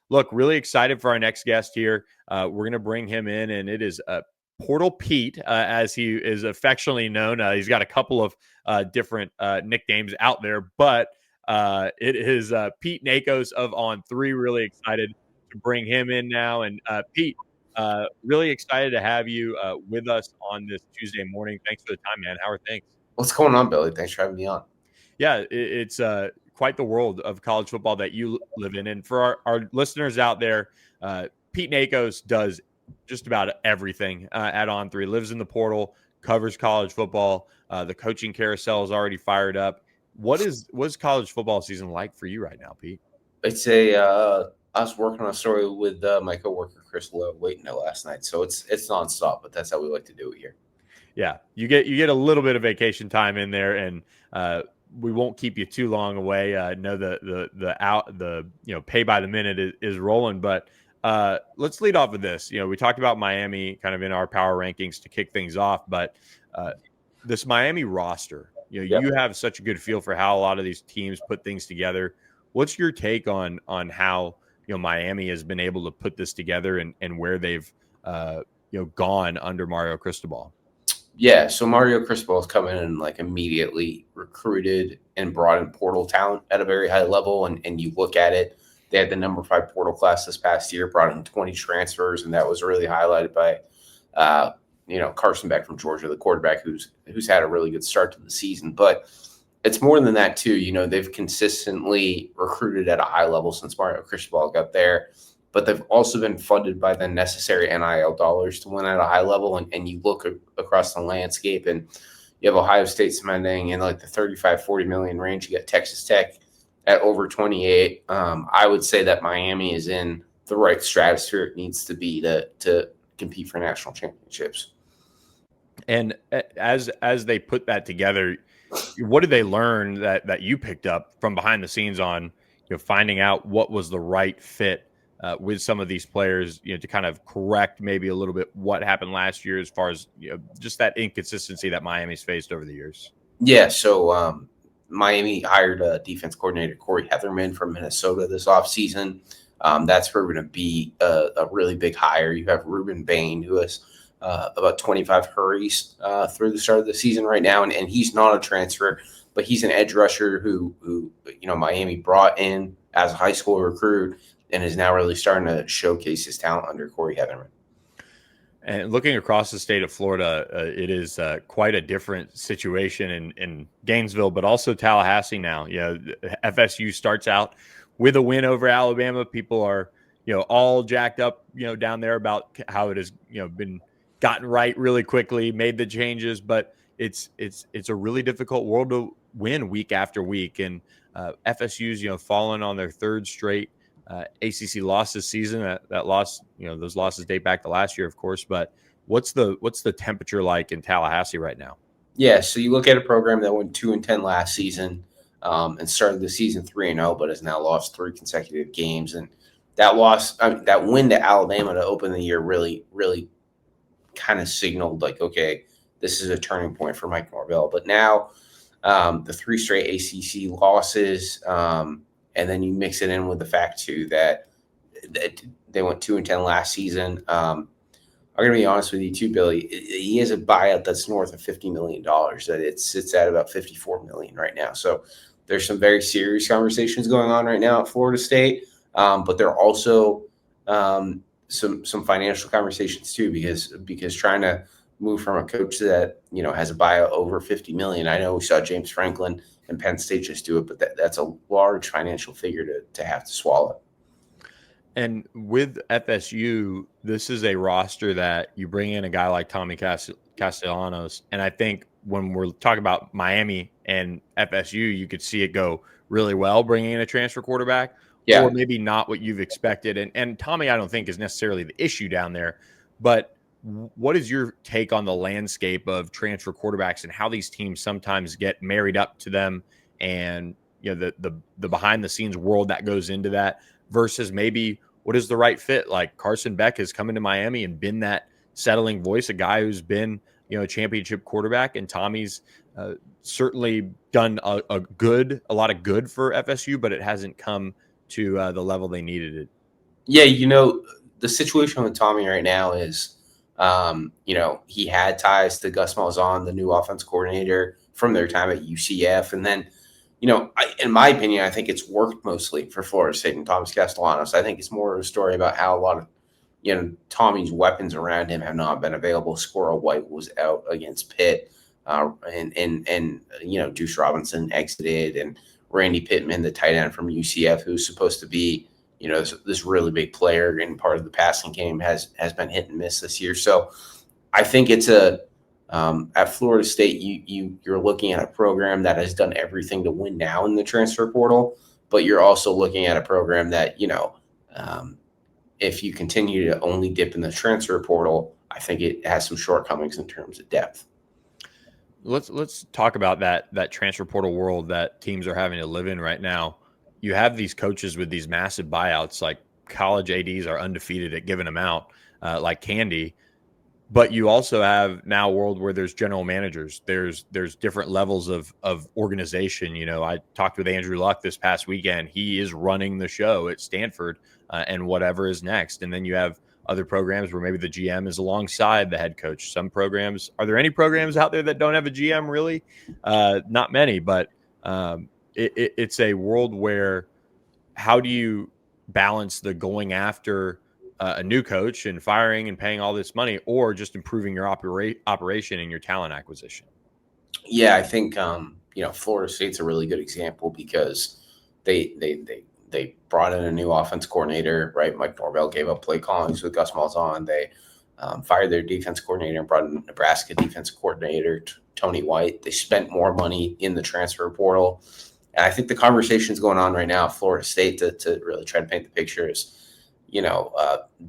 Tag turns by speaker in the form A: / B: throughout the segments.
A: look, really excited for our next guest here. We're going to bring him in, and it is Portal Pete, as he is affectionately known. He's got a couple of different nicknames out there, but it is Pete Nakos of On3. Really excited to bring him in now. And Pete, really excited to have you with us on this Tuesday morning. Thanks for the time, man. How are things?
B: What's going on, Billy? Thanks for having me on.
A: Yeah, it's quite the world of college football that you live in. And for our listeners out there, Pete Nakos does just about everything at On3. Lives in the portal, covers college football. The coaching carousel is already fired up. What's college football season like for you right now, Pete?
B: It's I was working on a story with my coworker Chris Lowe waiting last night, so it's nonstop. But that's how we like to do it here.
A: Yeah, you get a little bit of vacation time in there, and we won't keep you too long away. I know the pay by the minute is rolling, but let's lead off with this. We talked about Miami kind of in our power rankings to kick things off, but this Miami roster, you have such a good feel for how a lot of these teams put things together. What's your take on how Miami has been able to put this together and where they've gone under Mario Cristobal?
B: Yeah, so Mario Cristobal has come in and immediately recruited and brought in portal talent at a very high level. And you look at it, they had the number 5 portal class this past year, brought in 20 transfers, and that was really highlighted by Carson Beck from Georgia, the quarterback who's had a really good start to the season. But it's more than that too. They've consistently recruited at a high level since Mario Cristobal got there. But they've also been funded by the necessary NIL dollars to win at a high level. And you look across the landscape, and you have Ohio State spending in the 35-40 million range. You got Texas Tech at over 28. I would say that Miami is in the right stratosphere it needs to be to compete for national championships.
A: And as they put that together, what did they learn that you picked up from behind the scenes on finding out what was the right fit with some of these players, to kind of correct maybe a little bit what happened last year as far as just that inconsistency that Miami's faced over the years?
B: Yeah, so Miami hired a defense coordinator, Corey Heatherman from Minnesota this offseason. That's proven to be a really big hire. You have Ruben Bain, who has about 25 hurries through the start of the season right now, and he's not a transfer, but he's an edge rusher who Miami brought in as a high school recruit and is now really starting to showcase his talent under Corey Heatherman.
A: And looking across the state of Florida, it is quite a different situation in Gainesville, but also Tallahassee now. FSU starts out with a win over Alabama. People are, all jacked up, down there about how it has, been gotten right really quickly, made the changes, but it's a really difficult world to win week after week. And FSU's, fallen on their third straight ACC loss this season. That loss, those losses date back to last year, of course. But what's the temperature like in Tallahassee right now?
B: Yeah, so you look at a program that went 2-10 last season and started the season 3-0, but has now lost 3 consecutive games. And that that win to Alabama to open the year really, really kind of signaled okay, this is a turning point for Mike Norvell. But now the 3 straight ACC losses. And then you mix it in with the fact, too, that they went 2-10 last season. I'm going to be honest with you, too, Billy. He has a buyout that's north of $50 million. That it sits at about $54 million right now. So there's some very serious conversations going on right now at Florida State. But there are also some financial conversations, too, because trying to move from a coach that, has a buyout over $50 million. I know we saw James Franklin and Penn State just do it, but that's a large financial figure to have to swallow.
A: And with FSU, this is a roster that you bring in a guy like Tommy Castellanos. And I think when we're talking about Miami and FSU, you could see it go really well bringing in a transfer quarterback, or maybe not what you've expected. And Tommy, I don't think is necessarily the issue down there, but what is your take on the landscape of transfer quarterbacks and how these teams sometimes get married up to them, and the behind the scenes world that goes into that versus maybe what is the right fit? Like Carson Beck has come into Miami and been that settling voice, a guy who's been a championship quarterback, and Tommy's certainly done a lot of good for FSU, but it hasn't come to the level they needed it.
B: Yeah, the situation with Tommy right now is, he had ties to Gus Malzahn, the new offense coordinator, from their time at UCF. And then, in my opinion, I think it's worked mostly for Florida State and Thomas Castellanos. I think it's more of a story about how a lot of, Tommy's weapons around him have not been available. Squirrel White was out against Pitt, and Deuce Robinson exited, and Randy Pittman, the tight end from UCF, who's supposed to be, this really big player and part of the passing game, has been hit and miss this year. So I think it's at Florida State, you're looking at a program that has done everything to win now in the transfer portal, but you're also looking at a program that, if you continue to only dip in the transfer portal, I think it has some shortcomings in terms of depth.
A: Let's talk about that transfer portal world that teams are having to live in right now. You have these coaches with these massive buyouts, like college ADs are undefeated at giving them out like candy. But you also have now a world where there's general managers. There's different levels of organization. I talked with Andrew Luck this past weekend. He is running the show at Stanford and whatever is next. And then you have other programs where maybe the GM is alongside the head coach. Some programs, are there any programs out there that don't have a GM really? Not many, but it's a world where how do you balance the going after a new coach and firing and paying all this money, or just improving your operation and your talent acquisition?
B: Yeah, I think Florida State's a really good example because they brought in a new offense coordinator, right? Mike Norvell gave up play calling with Gus Malzahn. They fired their defense coordinator and brought in Nebraska defense coordinator Tony White. They spent more money in the transfer portal, and I think the conversation is going on right now at Florida State to really try to paint the picture is,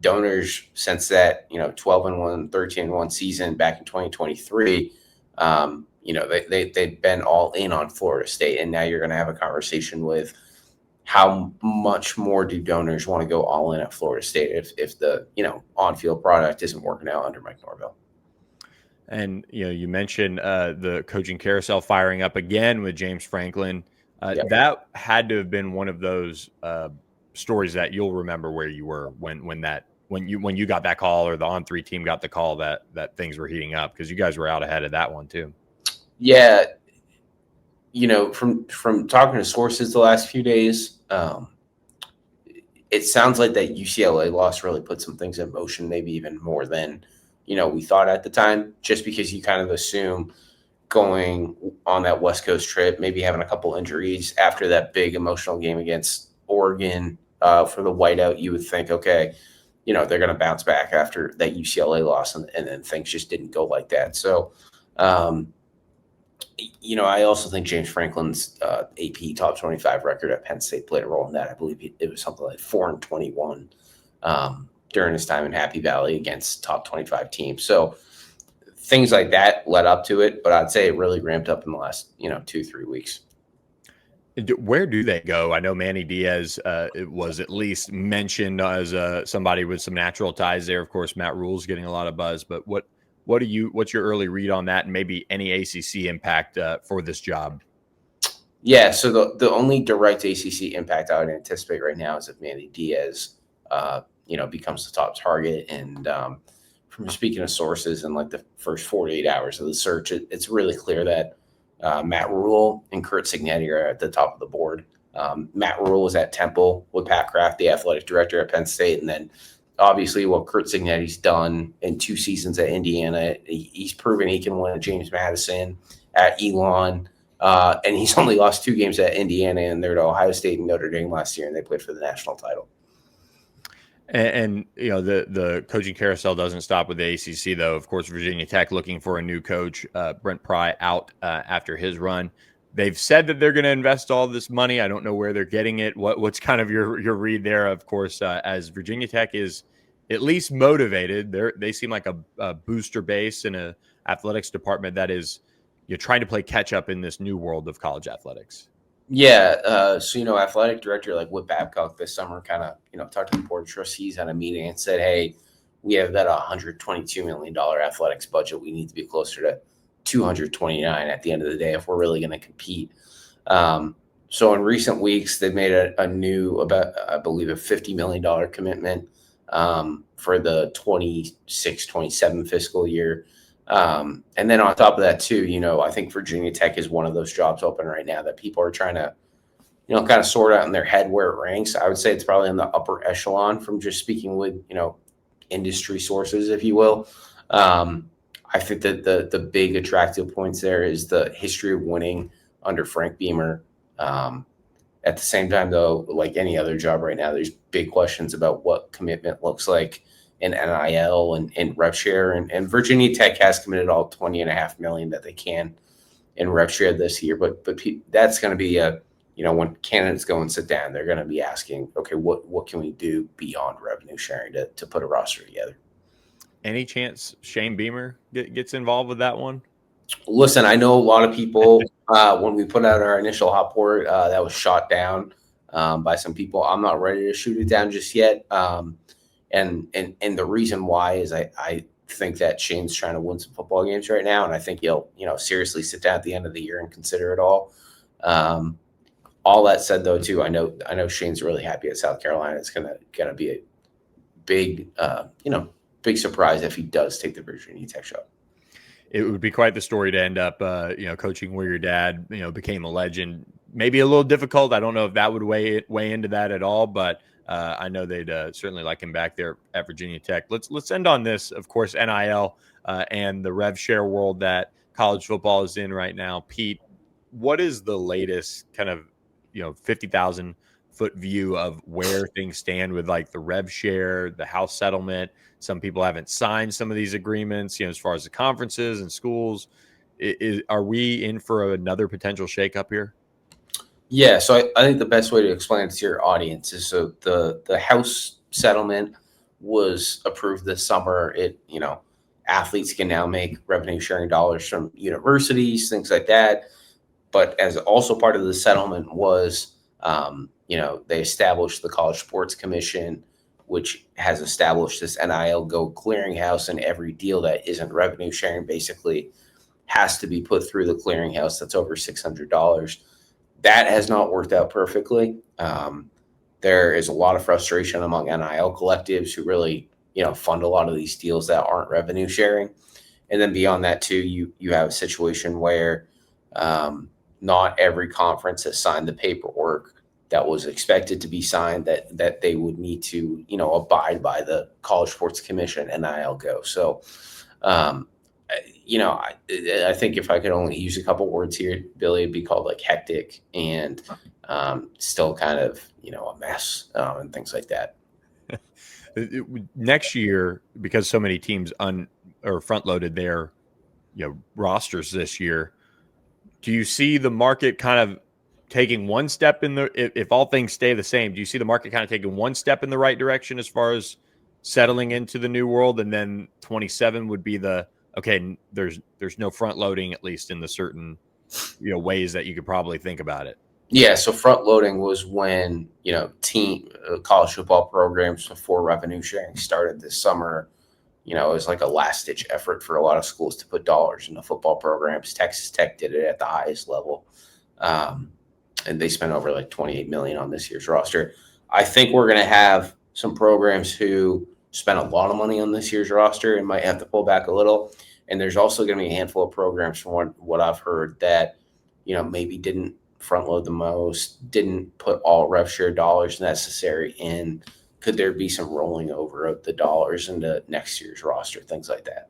B: donors since that 12-1, 13-1 season back in 2023. They've been all in on Florida State, and now you're going to have a conversation with how much more do donors want to go all in at Florida State if the on-field product isn't working out under Mike Norvell.
A: And you mentioned the coaching carousel firing up again with James Franklin.
B: Yep.
A: That had to have been one of those stories that you'll remember where you were when you got that call, or the On3 team got the call that things were heating up, because you guys were out ahead of that one too.
B: Yeah, from talking to sources the last few days, it sounds like that UCLA loss really put some things in motion, maybe even more than we thought at the time, just because you kind of assume going on that West Coast trip, maybe having a couple injuries after that big emotional game against Oregon for the whiteout, you would think, okay, they're going to bounce back after that UCLA loss, and then things just didn't go like that. So, I also think James Franklin's AP top 25 record at Penn State played a role in that. I believe it was something like 4-21 during his time in Happy Valley against top 25 teams. So things like that led up to it, but I'd say it really ramped up in the last 2-3 weeks.
A: Where do they go? I know Manny Diaz it was at least mentioned as somebody with some natural ties there. Of course, Matt Rule's getting a lot of buzz, but what's your early read on that, and maybe any ACC impact for this job?
B: Yeah, so the only direct ACC impact I would anticipate right now is if Manny Diaz, becomes the top target. And from speaking to sources in like the first 48 hours of the search, it's really clear that Matt Rule and Curt Cignetti are at the top of the board. Matt Rule was at Temple with Pat Kraft, the athletic director at Penn State, and then obviously what Curt Cignetti's done in 2 seasons at Indiana, he's proven he can win at James Madison, at Elon, and he's only lost 2 games at Indiana, and they're to Ohio State and Notre Dame last year, and they played for the national title.
A: And the coaching carousel doesn't stop with the ACC, though. Of course, Virginia Tech looking for a new coach. Brent Pry out after his run. They've said that they're going to invest all this money. I don't know where they're getting it. What's kind of your read there? Of course, as Virginia Tech is at least motivated, they seem like a booster base in a athletics department that is trying to play catch up in this new world of college athletics.
B: Yeah, so athletic director like Whit Babcock this summer kind of talked to the board of trustees at a meeting and said, "Hey, we have that $122 million athletics budget. We need to be closer to 229 at the end of the day if we're really going to compete." So in recent weeks, they've made a new, about I believe, a $50 million commitment for the 26-27 fiscal year. And then on top of that, too, I think Virginia Tech is one of those jobs open right now that people are trying to, kind of sort out in their head where it ranks. I would say it's probably in the upper echelon from just speaking with, industry sources, if you will. I think that the big attractive points there is the history of winning under Frank Beamer. At the same time, though, like any other job right now, there's big questions about what commitment looks like in NIL and rev share. And Virginia Tech has committed all $20.5 million that they can in rev share this year. But that's going to be when candidates go and sit down, they're going to be asking, okay, what can we do beyond revenue sharing to put a roster together?
A: Any chance Shane Beamer gets involved with that one?
B: Listen, I know a lot of people, when we put out our initial hot board, that was shot down by some people. I'm not ready to shoot it down just yet. And the reason why is I think that Shane's trying to win some football games right now. And I think he'll, seriously sit down at the end of the year and consider it all. All that said, though, too, I know Shane's really happy at South Carolina. It's gonna be a big, big surprise if he does take the Virginia Tech job.
A: It would be quite the story to end up, coaching where your dad, became a legend. Maybe a little difficult. I don't know if that would weigh into that at all, but I know they'd certainly like him back there at Virginia Tech. Let's end on this, of course, NIL and the rev share world that college football is in right now. Pete, what is the latest kind of 50,000 foot view of where things stand with like the rev share, the house settlement? Some people haven't signed some of these agreements, as far as the conferences and schools. Are we in for another potential shakeup here?
B: Yeah, so I think the best way to explain it to your audience is, so the house settlement was approved this summer. Athletes can now make revenue sharing dollars from universities, things like that. But as also part of the settlement was, they established the College Sports Commission, which has established this NIL Go clearinghouse, and every deal that isn't revenue sharing basically has to be put through the clearinghouse that's over $600. That has not worked out perfectly. There is a lot of frustration among NIL collectives who really, fund a lot of these deals that aren't revenue sharing. And then beyond that, too, you have a situation where not every conference has signed the paperwork that was expected to be signed, that they would need to, abide by the College Sports Commission NIL Go. So, I think if I could only use a couple words here, Billy, it'd be called like hectic and still kind of, a mess and things like that.
A: Next year, because so many teams front loaded their rosters this year, do you see the market kind of taking one step if all things stay the same, do you see the market kind of taking one step in the right direction as far as settling into the new world, and then 27 would be okay, there's no front loading, at least in the certain ways that you could probably think about it?
B: Yeah, so front loading was when team college football programs before revenue sharing started this summer. It was like a last ditch effort for a lot of schools to put dollars into football programs. Texas Tech did it at the highest level, and they spent over like $28 million on this year's roster. I think we're going to have some programs who spent a lot of money on this year's roster and might have to pull back a little. And there's also going to be a handful of programs, from what I've heard, that maybe didn't front load the most, didn't put all rev share dollars necessary in. Could there be some rolling over of the dollars into next year's roster, things like that?